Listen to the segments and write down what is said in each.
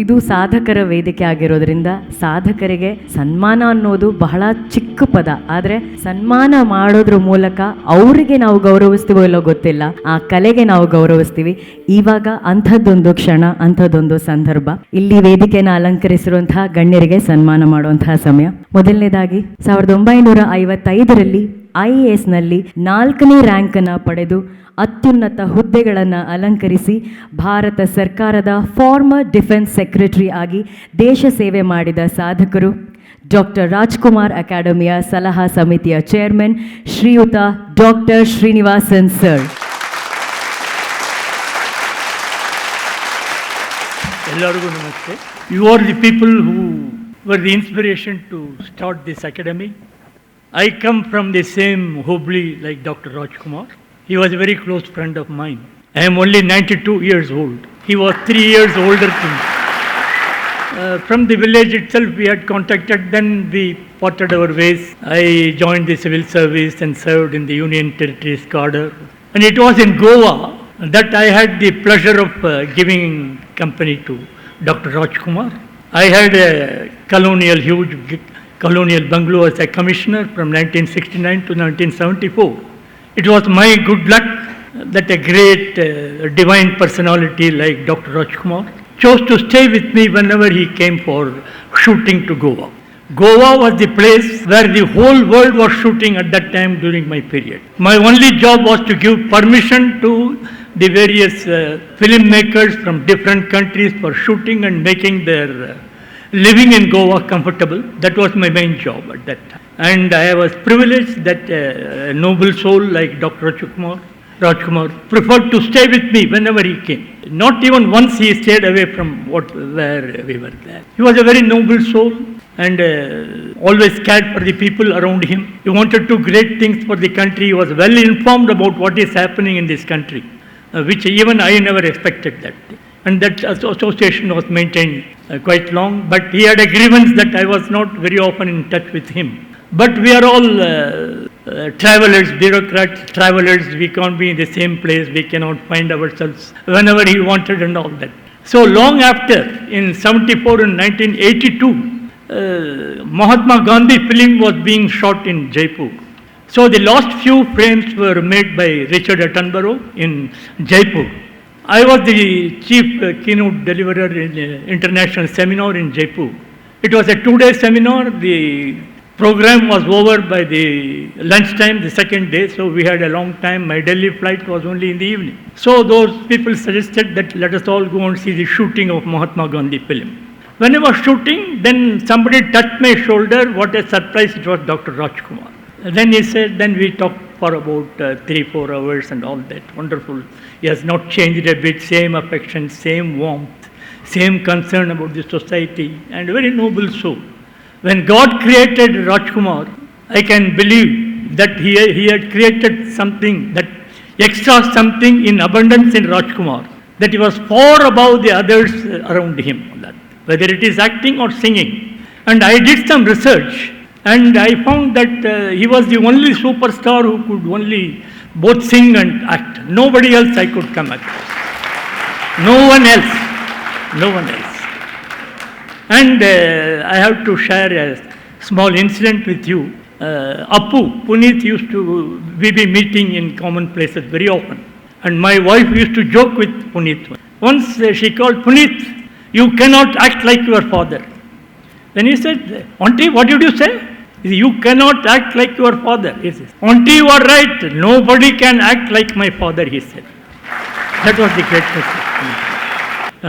ಇದು ಸಾಧಕರ ವೇದಿಕೆ ಆಗಿರೋದ್ರಿಂದ ಸಾಧಕರಿಗೆ ಸನ್ಮಾನ ಅನ್ನೋದು ಬಹಳ ಚಿಕ್ಕ ಪದ, ಆದರೆ ಸನ್ಮಾನ ಮಾಡೋದ್ರ ಮೂಲಕ ಅವರಿಗೆ ನಾವು ಗೌರವಿಸ್ತೀವೋ ಇಲ್ಲೋ ಗೊತ್ತಿಲ್ಲ, ಆ ಕಲೆಗೆ ನಾವು ಗೌರವಿಸ್ತೀವಿ. ಇವಾಗ ಅಂಥದ್ದೊಂದು ಕ್ಷಣ, ಅಂಥದ್ದೊಂದು ಸಂದರ್ಭ. ಇಲ್ಲಿ ವೇದಿಕೆನ ಅಲಂಕರಿಸಿರುವಂತಹ ಗಣ್ಯರಿಗೆ ಸನ್ಮಾನ ಮಾಡುವಂತಹ ಸಮಯ. ಮೊದಲನೇದಾಗಿ 1955ರಲ್ಲಿ IASನಲ್ಲಿ 4ನೇ ರ್ಯಾಂಕನ್ನು ಪಡೆದು ಅತ್ಯುನ್ನತ ಹುದ್ದೆಗಳನ್ನು ಅಲಂಕರಿಸಿ ಭಾರತ ಸರ್ಕಾರದ ಫಾರ್ಮರ್ ಡಿಫೆನ್ಸ್ ಸೆಕ್ರೆಟರಿ ಆಗಿ ದೇಶ ಸೇವೆ ಮಾಡಿದ ಸಾಧಕರು ಡಾಕ್ಟರ್ ರಾಜ್ಕುಮಾರ್ ಅಕಾಡೆಮಿಯ ಸಲಹಾ ಸಮಿತಿಯ ಚೇರ್ಮನ್ ಶ್ರೀಯುತ ಡಾಕ್ಟರ್ ಶ್ರೀನಿವಾಸನ್ ಸರ್. ಎಲ್ಲರಿಗೂ ನಮಸ್ತೆ. You are the people who were the inspiration to start this academy. I come from the same Hubli like Dr. Rajkumar. He was a very close friend of mine. I am only 92 years old. He was 3 years older than me. From the village itself we had contacted, then we parted our ways. I joined the civil service and served in the Union Territories Cardiff. And it was in Goa that I had the pleasure of giving company to Dr. Rajkumar. I had a huge colonial bungalow as a commissioner from 1969 to 1974. It was my good luck that a great divine personality like Dr. Rajkumar chose to stay with me whenever he came for shooting to Goa. Goa was the place where the whole world was shooting at that time during my period. My only job was to give permission to the various filmmakers from different countries for shooting and making their living in Goa comfortable. That was my main job at that time. And I was privileged that a noble soul like Dr. Rajkumar preferred to stay with me whenever he came. Not even once he stayed away from where we were there. He was a very noble soul and always cared for the people around him. He wanted to do great things for the country. He was well informed about what is happening in this country, which even I never expected that. And that association was maintained quite long, but he had a grievance that I was not very often in touch with him. But we are all travelers, bureaucrats, travelers. We can't be in the same place. We cannot find ourselves whenever he wanted and all that. So long after, in 74 and 1982, Mahatma Gandhi film was being shot in Jaipur. So the last few frames were made by Richard Attenborough in Jaipur. I was the chief keynote deliverer in an international seminar in Jaipur. It was a 2-day seminar. The program was over by the lunchtime, the second day, so we had a long time. My Delhi flight was only in the evening. So those people suggested that let us all go and see the shooting of Mahatma Gandhi film. When I was shooting, then somebody touched my shoulder. What a surprise, it was Dr. Rajkumar. Then he said, then we talked for about 3-4 hours and all that. Wonderful. He has not changed a bit, same affection, same warmth, same concern about the society, and a very noble soul. When God created Rajkumar, I can believe that he had created something, that extra something in abundance in Rajkumar, that he was far above the others around him, whether it is acting or singing. And I did some research, and I found that he was the only superstar who could only both sing and act. Nobody else I could come across. No one else. And I have to share a small incident with you. Puneeth used to, we be meeting in common places very often. And my wife used to joke with Puneeth. Once she called, Puneeth, you cannot act like your father. Then he said, Auntie, what did you say? You cannot act like your father. He says, Auntie, you are right. Nobody can act like my father, he said. That was the greatness of Puneeth.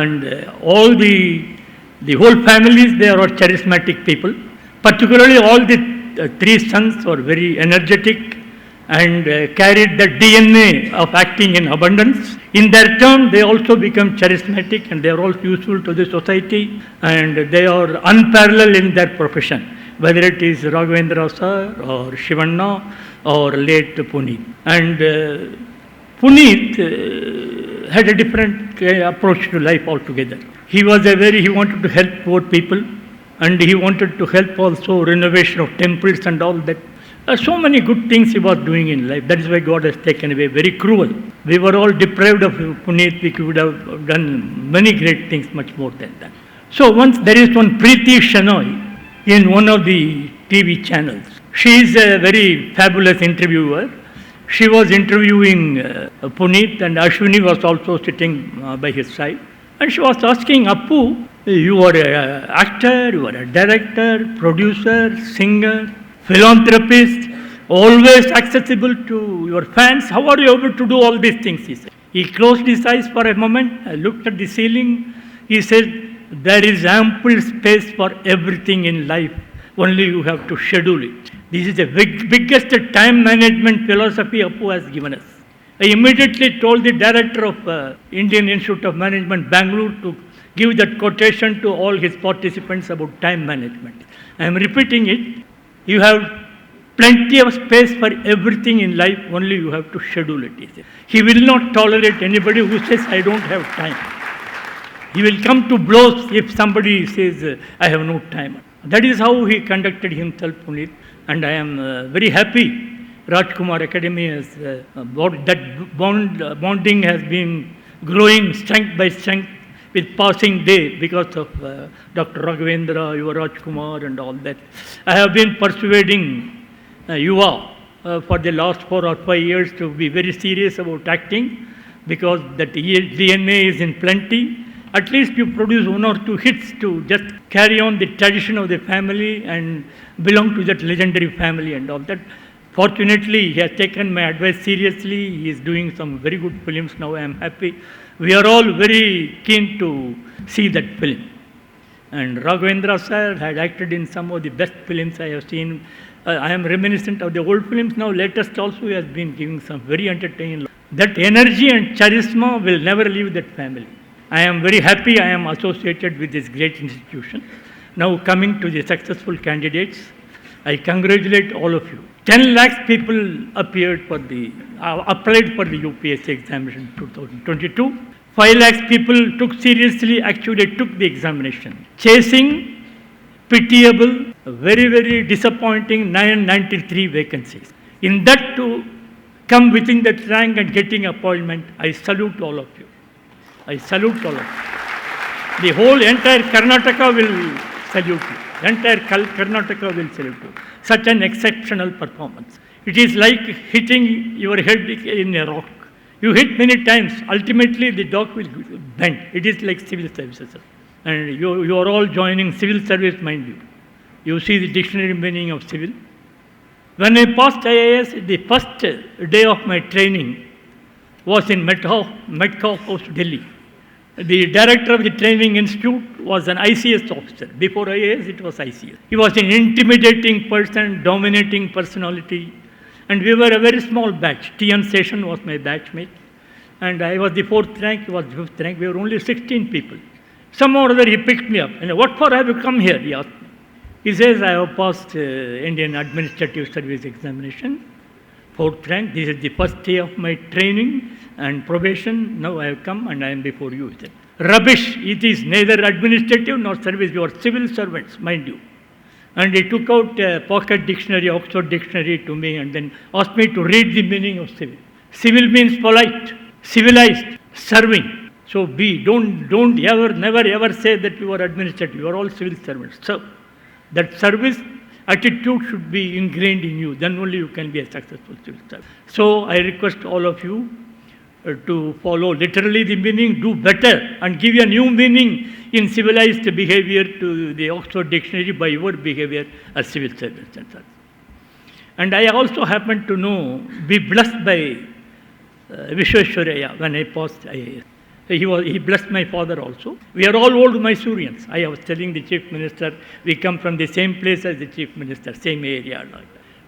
And all the whole families, they are all charismatic people. Particularly all the 3 sons were very energetic and carried the DNA of acting in abundance. In their turn, they also become charismatic and they are all useful to the society and they are unparalleled in their profession, whether it is Raghavendra sir or Shivanna or late Puneeth. And Puneeth had a different approach to life altogether. He wanted to help poor people and he wanted to help also renovation of temples and all that. So many good things he was doing in life. That is why God has taken away. Very cruel. We were all deprived of Puneeth. We could have done many great things, much more than that. So once there is one Preeti Shenoy in one of the TV channels. She is a very fabulous interviewer. She was interviewing Puneeth, and Ashwini was also sitting by his side. And she was asking, Appu, you are an actor, you are a director, producer, singer, philanthropist, always accessible to your fans. How are you able to do all these things? He said. He closed his eyes for a moment, looked at the ceiling. He said, there is ample space for everything in life. Only you have to schedule it. This is the biggest time management philosophy Appu has given us. I immediately told the director of Indian Institute of Management, Bangalore, to give that quotation to all his participants about time management. I am repeating it. You have plenty of space for everything in life, only you have to schedule it. He will not tolerate anybody who says, I don't have time. He will come to blows if somebody says, I have no time. That is how he conducted himself, Puneeth. And I am very happy Rajkumar Academy has, bonding has been growing strength by strength with passing day because of Dr. Raghavendra, Yuva Rajkumar and all that. I have been persuading Yuva for the last 4 or 5 years to be very serious about acting because that DNA is in plenty. At least you produce 1 or 2 hits to just carry on the tradition of the family and belong to that legendary family and all that. Fortunately, he has taken my advice seriously. He is doing some very good films now. I am happy. We are all very keen to see that film. And Raghavendra sir had acted in some of the best films I have seen. I am reminiscent of the old films now. Latest also he has been giving some very entertaining. That energy and charisma will never leave that family. I am very happy I am associated with this great institution. Now coming to the successful candidates, I congratulate all of you. 10 lakhs people applied for the UPSC examination 2022. 5 lakhs people actually took the examination. Chasing, pitiable, very, very disappointing 993 vacancies. In that to come within that rank and getting appointment, I salute all of you. I salute all of you. The whole entire Karnataka will salute you. Entire Karnataka will salute you. Such an exceptional performance. It is like hitting your head in a rock. You hit many times, ultimately the rock will bend. It is like civil services. And you are all joining civil service, mind you. You see the dictionary meaning of civil. When I passed IAS, the first day of my training was in Metcalfe House, Delhi. The director of the training institute was an ICS officer. Before IAS, it was ICS. He was an intimidating person, dominating personality. And we were a very small batch. T.N. Session was my batchmate. And I was the 4th rank, he was the 5th rank. We were only 16 people. Somehow or other he picked me up. And what for have you come here? He asked me. He says, I have passed Indian Administrative Service Examination. 4th rank. This is the first day of my training and probation. Now I have come and I am before you. He said, rubbish. It is neither administrative nor service. You are civil servants, mind you. And he took out a pocket dictionary, Oxford dictionary to me and then asked me to read the meaning of civil. Civil means polite, civilized, serving. So don't ever, never ever say that you are administrative. You are all civil servants. So that service attitude should be ingrained in you. Then only you can be a successful civil servant. So I request all of you to follow literally the meaning, do better and give a new meaning in civilized behavior to the Oxford Dictionary by your behavior as civil servants. And I also happen to be blessed by Vishweshwaraya when I passed IAS. He blessed my father also. We are all old Mysoreans. I was telling the Chief Minister, we come from the same place as the Chief Minister, same area.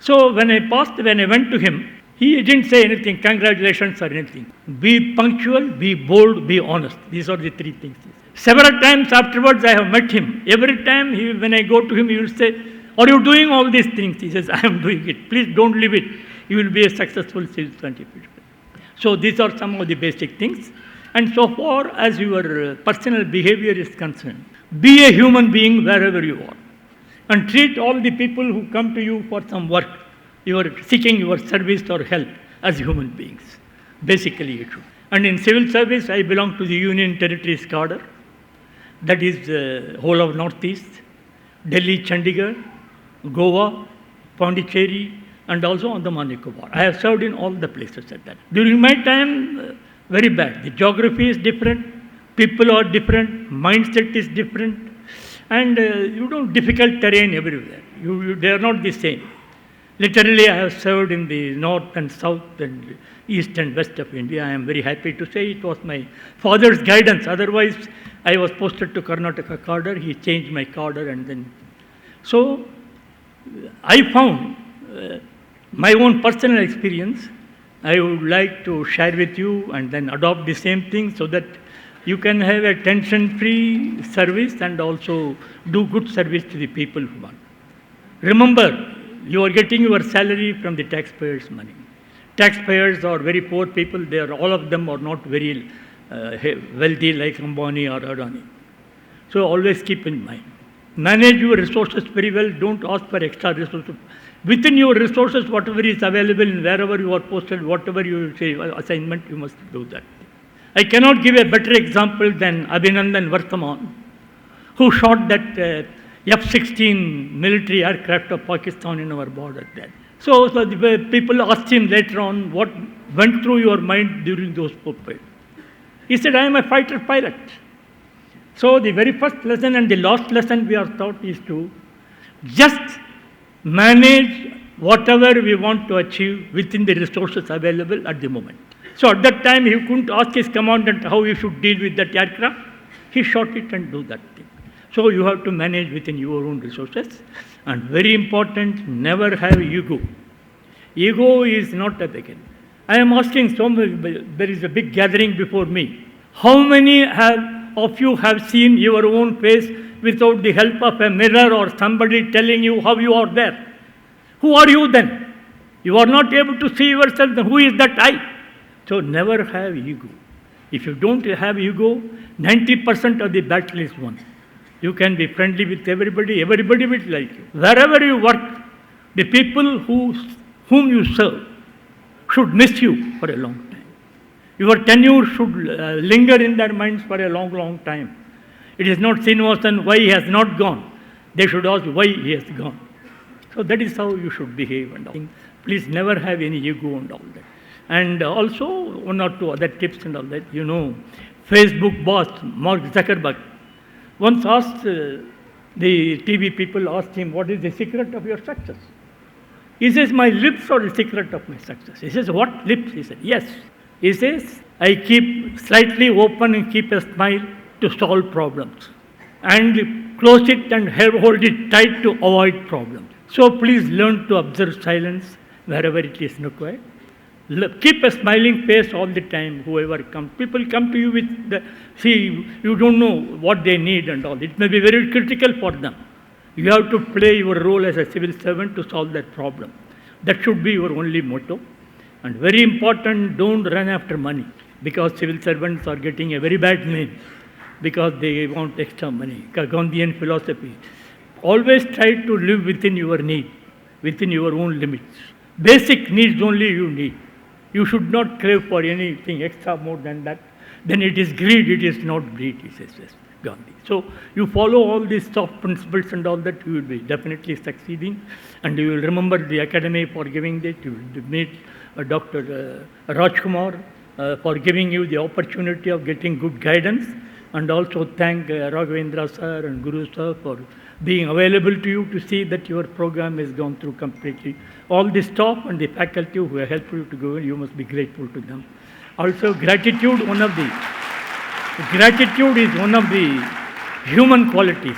So when I went to him, he didn't say anything, congratulations or anything. Be punctual, be bold, be honest. These are the 3 things. Several times afterwards I have met him. Every time when I go to him, he will say, are you doing all these things? He says, I am doing it. Please don't leave it. You will be a successful civil servant. So these are some of the basic things. And so far as your personal behavior is concerned, be a human being wherever you are. And treat all the people who come to you for some work, you are seeking your service or help as human beings. Basically it should. And in civil service, I belong to the Union Territories cadre. that is whole of Northeast, Delhi, Chandigarh, Goa, Pondicherry, and also on the Nicobar. I have served in all the places at that. During my time, very bad. The geography is different, people are different, mindset is different, and difficult terrain everywhere. They are not the same. Literally, I have served in the north and south and east and west of India. I am very happy to say it was my father's guidance. Otherwise, I was posted to Karnataka cadre. He changed my cadre, and then. So, I found my own personal experience. I would like to share with you and then adopt the same thing so that you can have a tension-free service and also do good service to the people who want. Remember, you are getting your salary from the taxpayers' money. Taxpayers are very poor people. All of them are not very wealthy like Ambani or Adani. So always keep in mind. Manage your resources very well. Don't ask for extra resources. Within your resources, whatever is available, wherever you are posted, whatever you say assignment, you must do that. I cannot give a better example than Abhinandan Varthaman, who shot that F-16 military aircraft of Pakistan in our border there. So the people asked him later on, what went through your mind during those pursuits? He said, I am a fighter pilot. So the very first lesson and the last lesson we are taught is to just manage whatever we want to achieve within the resources available at the moment. So at that time, he couldn't ask his commandant how he should deal with that aircraft. He shot it and do that thing. So you have to manage within your own resources. And very important, never have ego. Ego is not a beacon. I am asking there is a big gathering before me. How many of you have seen your own face without the help of a mirror or somebody telling you how you are there? Who are you then? You are not able to see yourself, then who is that I? So never have ego. If you don't have ego, 90% of the battle is won. You can be friendly with everybody, everybody will like you. Wherever you work, the people whom you serve should miss you for a long time. Your tenure should linger in their minds for a long, long time. It is not Srinivasan why he has not gone. They should ask why he has gone. So that is how you should behave and all. Please never have any ego and all that. And also one or two other tips and all that. Facebook boss, Mark Zuckerberg, once asked the TV people, asked him, what is the secret of your success? He says, my lips are the secret of my success. He says, what lips? He said, yes. He says, I keep slightly open and keep a smile to solve problems. And close it and hold it tight to avoid problems. So please learn to observe silence wherever it is required. Keep a smiling face all the time, whoever comes. People come to you with you don't know what they need and all. It may be very critical for them. You have to play your role as a civil servant to solve that problem. That should be your only motto. And very important, don't run after money, because civil servants are getting a very bad name because they want extra money. Gandhian philosophy. Always try to live within your need, within your own limits. Basic needs only you need. You should not crave for anything extra more than that. Then it is greed, it is not greed, he says Gandhi. So you follow all these soft principles and all that, you will be definitely succeeding. And you will remember the academy for giving that. You will meet Dr. Rajkumar for giving you the opportunity of getting good guidance. And also thank Raghavendra sir and Guru sir for being available to you to see that your program has gone through completely. All the staff and the faculty who have helped you to go, you must be grateful to them. Also, gratitude is one of the human qualities.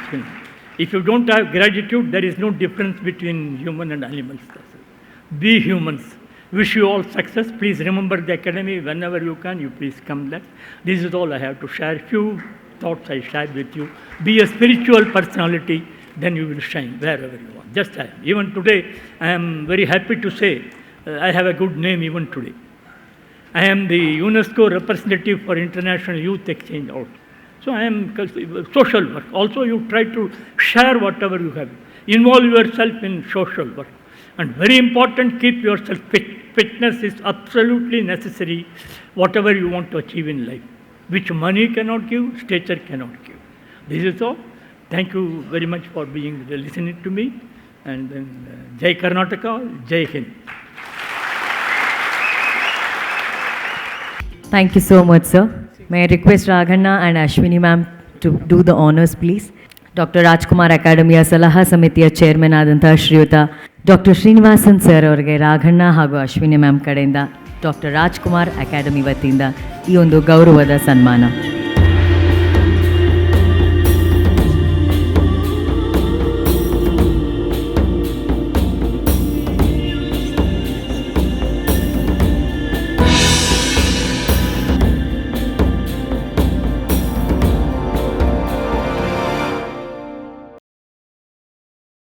If you don't have gratitude, there is no difference between human and animals. Be humans. Wish you all success. Please remember the academy whenever you can. You please come back. This is all I have to share. Few thoughts I shared with you. Be a spiritual personality, then you will shine wherever you want. Just I am. Even today, I am very happy to say I have a good name even today. I am the UNESCO representative for International Youth Exchange out. So I am social work. Also, you try to share whatever you have. Involve yourself in social work. And very important, keep yourself fit. Fitness is absolutely necessary, whatever you want to achieve in life, which money cannot give, stature cannot give. This is all. Thank you very much for listening to me. And then Jai Karnataka, Jai Hind. Thank you so much, sir. May I request Raghanna and Ashwini ma'am to do the honors, please. Dr. Rajkumar Academy ಸಲಹಾ ಸಮಿತಿಯ chairman ಆದಂತಹ ಶ್ರೀಯುತ doctor Srinivasan sir ಅವರಿಗೆ ರಾಘಣ್ಣ ಹಾಗೂ Ashwini ma'am ಕಡೆಯಿಂದ doctor Rajkumar academy ವತಿಯಿಂದ ಈ ಒಂದು ಗೌರವದ ಸನ್ಮಾನ.